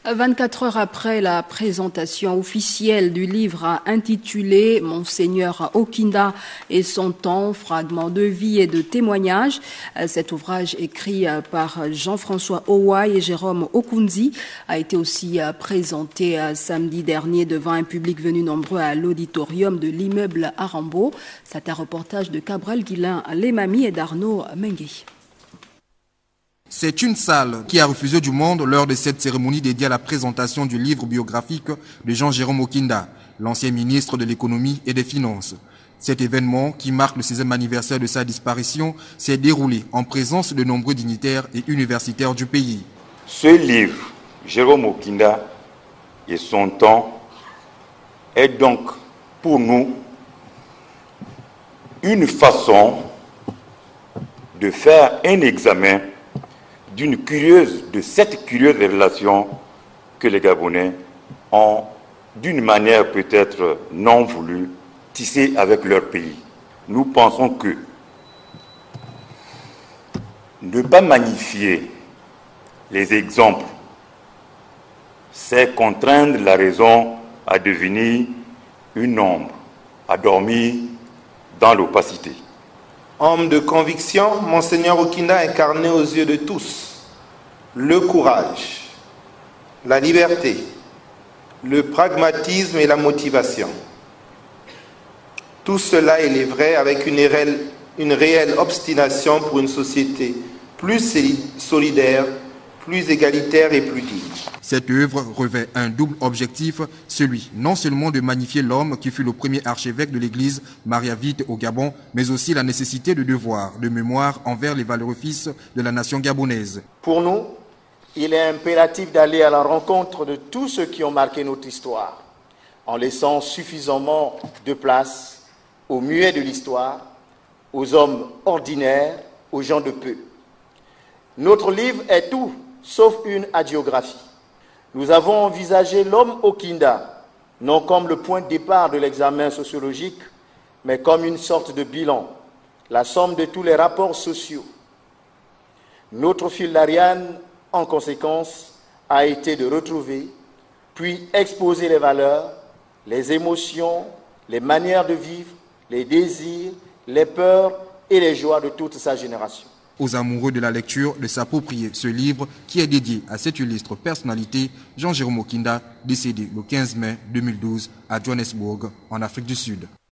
24 heures après la présentation officielle du livre intitulé Monseigneur Okinda et son temps, fragments de vie et de témoignages, cet ouvrage écrit par Jean-François Owai et Jérôme Okunzi a été aussi présenté samedi dernier devant un public venu nombreux à l'auditorium de l'immeuble Arambo. C'est un reportage de Cabrel Guilain Lemami et d'Arnaud Mengué. C'est une salle qui a refusé du monde lors de cette cérémonie dédiée à la présentation du livre biographique de Jean-Jérôme Okinda, l'ancien ministre de l'économie et des finances. Cet événement, qui marque le 16e anniversaire de sa disparition, s'est déroulé en présence de nombreux dignitaires et universitaires du pays. Ce livre, Jérôme Okinda et son temps, est donc pour nous une façon de faire un examen de cette curieuse relation que les Gabonais ont, d'une manière peut-être non voulue, tissée avec leur pays. Nous pensons que ne pas magnifier les exemples, c'est contraindre la raison à devenir une ombre, à dormir dans l'opacité. Homme de conviction, Monseigneur Okinda incarnait aux yeux de tous le courage, la liberté, le pragmatisme et la motivation. Tout cela, il est vrai, avec une réelle obstination pour une société plus solidaire, plus égalitaire et plus digne. Cette œuvre revêt un double objectif, celui non seulement de magnifier l'homme qui fut le premier archevêque de l'église mariavite au Gabon, mais aussi la nécessité de devoir, de mémoire envers les valeureux fils de la nation gabonaise. Pour nous, il est impératif d'aller à la rencontre de tous ceux qui ont marqué notre histoire, en laissant suffisamment de place aux muets de l'histoire, aux hommes ordinaires, aux gens de peu. Notre livre est tout sauf une hagiographie. Nous avons envisagé l'homme Okinda, non comme le point de départ de l'examen sociologique, mais comme une sorte de bilan, la somme de tous les rapports sociaux. Notre fil d'Ariane, en conséquence, a été de retrouver, puis exposer les valeurs, les émotions, les manières de vivre, les désirs, les peurs et les joies de toute sa génération. Aux amoureux de la lecture de s'approprier ce livre qui est dédié à cette illustre personnalité, Jean-Jérôme Okinda, décédé le 15 mai 2012 à Johannesburg, en Afrique du Sud.